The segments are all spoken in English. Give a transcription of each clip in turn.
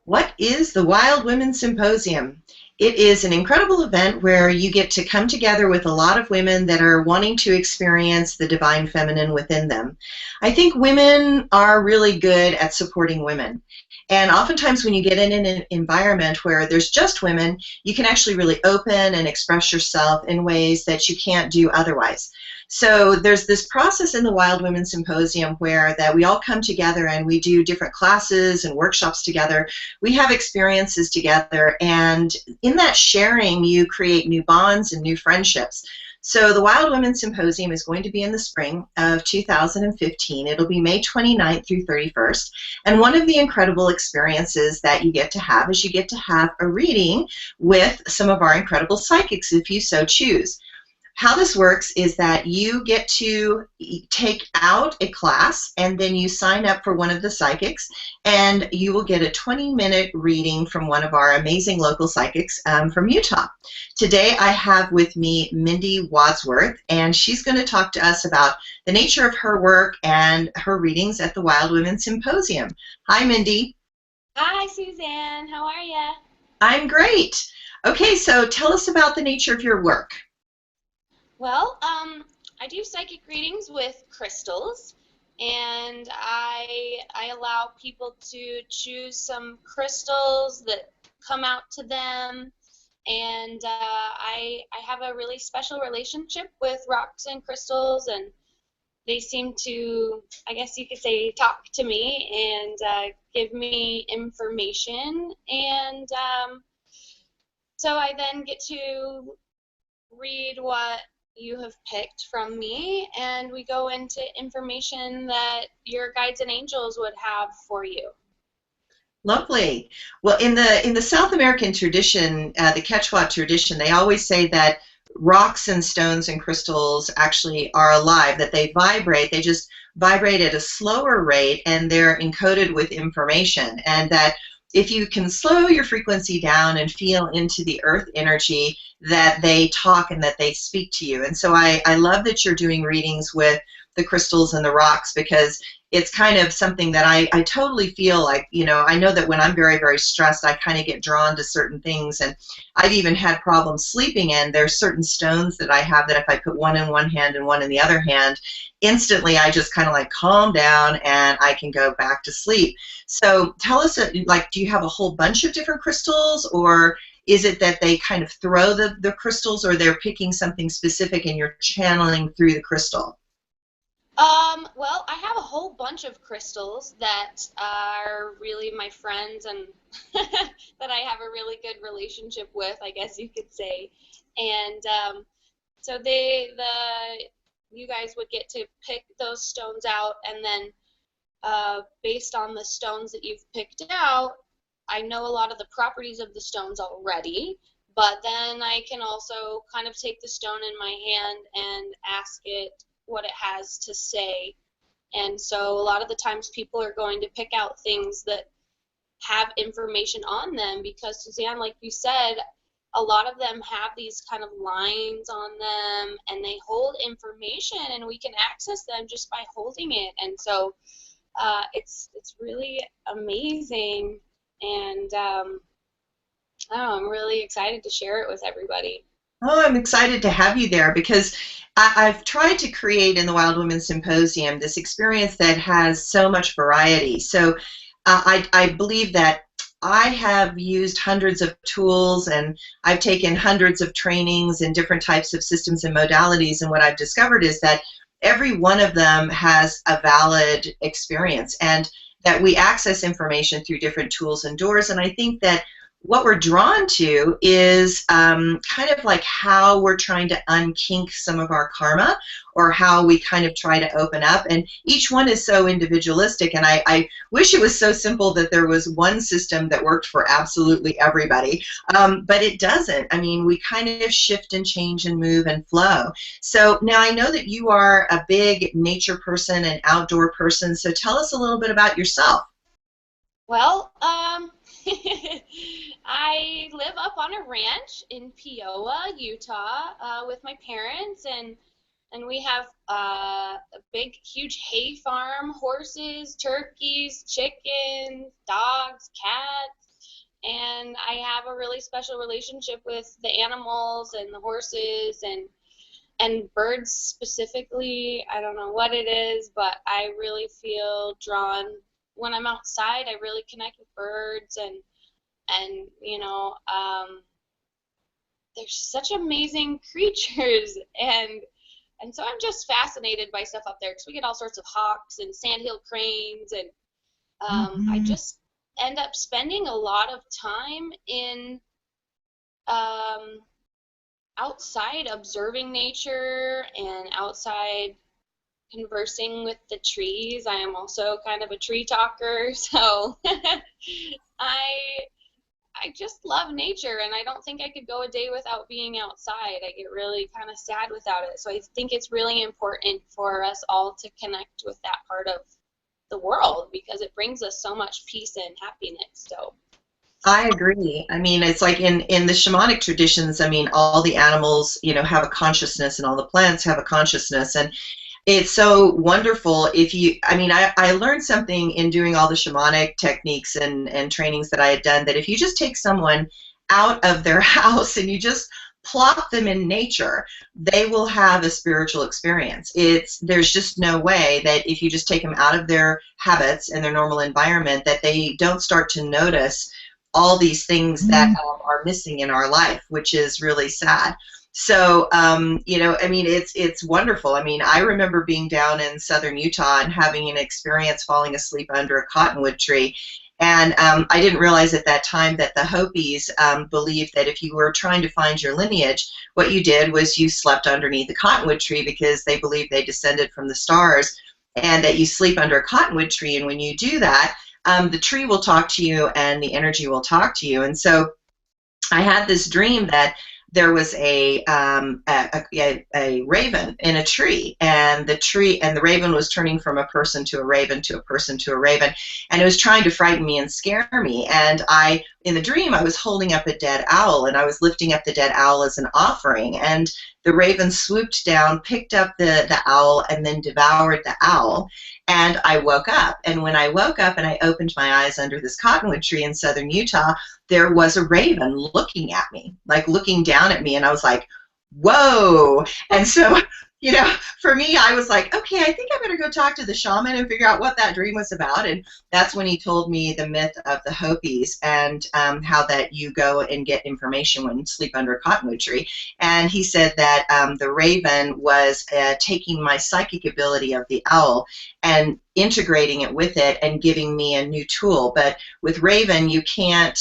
What is the Wild Women Symposium? It is an incredible event where you get to come together with a lot of women that are wanting to experience the divine feminine within them. I think women are really good at supporting women. And oftentimes when you get in an environment where there's just women, you can actually really open and express yourself in ways that you can't do otherwise. So there's this process in the Wild Women Symposium where that we all come together and we do different classes and workshops together. We have experiences together, and in that sharing, you create new bonds and new friendships. So the Wild Women Symposium is going to be in the spring of 2015. It'll be May 29th through 31st. And one of the incredible experiences that you get to have is you get to have a reading with some of our incredible psychics if you so choose. How this works is that you get to take out a class and then you sign up for one of the psychics and you will get a 20-minute reading from one of our amazing local psychics from Utah. Today I have with me Myndy Wadsworth, and she's going to talk to us about the nature of her work and her readings at the Wild Women Symposium. Hi, Myndy. Hi, Suzanne. How are ya? I'm great. Okay, so tell us about the nature of your work. Well, I do psychic readings with crystals, and I allow people to choose some crystals that come out to them, and I have a really special relationship with rocks and crystals, and they seem to, I guess you could say, talk to me and give me information, and so I then get to read what you have picked from me, and we go into information that your guides and angels would have for you. Lovely. Well, in the South American tradition, the Quechua tradition, they always say that rocks and stones and crystals actually are alive, that they vibrate. They just vibrate at a slower rate, and they're encoded with information. And that if you can slow your frequency down and feel into the earth energy, that they talk and that they speak to you. And so I love that you're doing readings with the crystals and the rocks, because it's kind of something that I totally feel like, I know that when I'm very, very stressed, I kind of get drawn to certain things. And I've even had problems sleeping, and there's certain stones that I have that if I put one in one hand and one in the other hand, instantly I just kind of like calm down and I can go back to sleep. So tell us, like, do you have a whole bunch of different crystals, or is it that they kind of throw the crystals, or they're picking something specific and you're channeling through the crystal? Well, I have a whole bunch of crystals that are really my friends and that I have a really good relationship with, I guess you could say. And so you guys would get to pick those stones out, and then based on the stones that you've picked out, I know a lot of the properties of the stones already, but then I can also kind of take the stone in my hand and ask it what it has to say. And so a lot of the times people are going to pick out things that have information on them because, Suzanne, like you said, a lot of them have these kind of lines on them, and they hold information, and we can access them just by holding it. And so it's really amazing, and I don't know, I'm really excited to share it with everybody. Oh, I'm excited to have you there, because I've tried to create in the Wild Women Symposium this experience that has so much variety. So I believe that I have used hundreds of tools, and I've taken hundreds of trainings in different types of systems and modalities, and what I've discovered is that every one of them has a valid experience, and that we access information through different tools and doors. And I think that what we're drawn to is kind of like how we're trying to unkink some of our karma, or how we kind of try to open up. And each one is so individualistic, and I wish it was so simple that there was one system that worked for absolutely everybody, but it doesn't. I mean, we kind of shift and change and move and flow. So now I know that you are a big nature person and outdoor person, so tell us a little bit about yourself. Well, I live up on a ranch in Peoria, Utah, with my parents, and we have a big, huge hay farm, horses, turkeys, chickens, dogs, cats. and I have a really special relationship with the animals and the horses and birds specifically. I don't know what it is, but I really feel drawn when I'm outside. I really connect with birds and they're such amazing creatures and so I'm just fascinated by stuff up there because we get all sorts of hawks and sandhill cranes and I Mhm. just end up spending a lot of time in um, outside observing nature and outside conversing with the trees. I am also kind of a tree talker, so I I just love nature, and I don't think I could go a day without being outside. I get really kind of sad without it. So I think it's really important for us all to connect with that part of the world because it brings us so much peace and happiness. So, I agree. I mean, it's like in the shamanic traditions, I mean, all the animals, have a consciousness and all the plants have a consciousness. And it's so wonderful if you, I mean, I learned something in doing all the shamanic techniques and trainings that I had done that if you just take someone out of their house and you just plop them in nature, they will have a spiritual experience. There's just no way that if you just take them out of their habits and their normal environment that they don't start to notice all these things that are missing in our life, which is really sad. So, I mean, it's wonderful. I mean, I remember being down in southern Utah and having an experience falling asleep under a cottonwood tree. And I didn't realize at that time that the Hopis believed that if you were trying to find your lineage, what you did was you slept underneath a cottonwood tree because they believed they descended from the stars and that you sleep under a cottonwood tree. And when you do that, the tree will talk to you and the energy will talk to you. And so I had this dream that there was a raven in a tree, and the raven was turning from a person to a raven to a person to a raven, and it was trying to frighten me and scare me. And in the dream, I was holding up a dead owl, and I was lifting up the dead owl as an offering, and the raven swooped down, picked up the owl, and then devoured the owl. And I woke up, and when I woke up and I opened my eyes under this cottonwood tree in southern Utah, there was a raven looking at me, like looking down at me. And I was like, whoa. And so, for me, I was like, okay, I think I better go talk to the shaman and figure out what that dream was about. And that's when he told me the myth of the Hopis and how that you go and get information when you sleep under a cottonwood tree. And he said that the raven was taking my psychic ability of the owl and integrating it with it and giving me a new tool. But with raven, you can't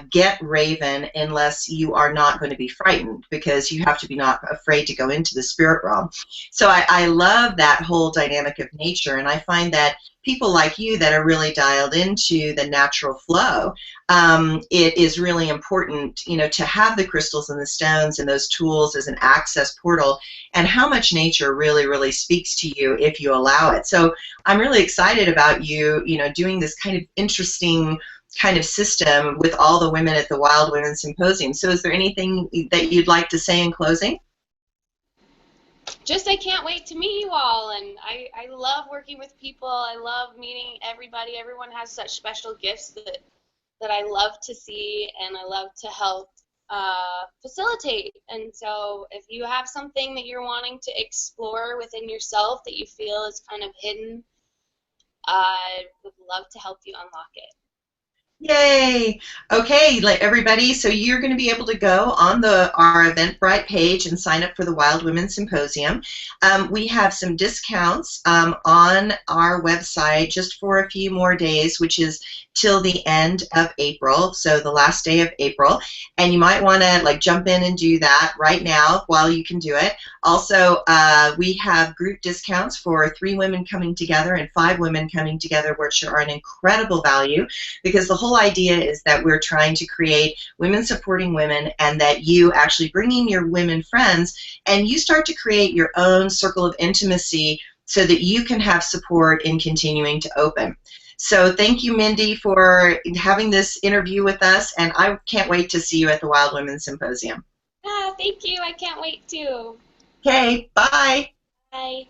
get raven unless you are not going to be frightened, because you have to be not afraid to go into the spirit realm. So I love that whole dynamic of nature, and I find that people like you that are really dialed into the natural flow, it is really important, to have the crystals and the stones and those tools as an access portal, and how much nature really, really speaks to you if you allow it. So I'm really excited about you, doing this kind of interesting kind of system with all the women at the Wild Women Symposium. So is there anything that you'd like to say in closing? just I can't wait to meet you all, and I love working with people. I love meeting everybody. Everyone has such special gifts that I love to see and I love to help facilitate. And so if you have something that you're wanting to explore within yourself that you feel is kind of hidden, I would love to help you unlock it. Yay! Okay, like everybody, so you're going to be able to go on our Eventbrite page and sign up for the Wild Women Symposium. We have some discounts on our website just for a few more days, which is till the end of April, so the last day of April. And you might want to jump in and do that right now while you can do it. Also, we have group discounts for 3 women coming together and 5 women coming together, which are an incredible value, because the whole idea is that we're trying to create women supporting women, and that you actually bring in your women friends and you start to create your own circle of intimacy so that you can have support in continuing to open. So thank you, Myndy, for having this interview with us, and I can't wait to see you at the Wild Women Symposium. Thank you. I can't wait to. Okay, bye. Bye.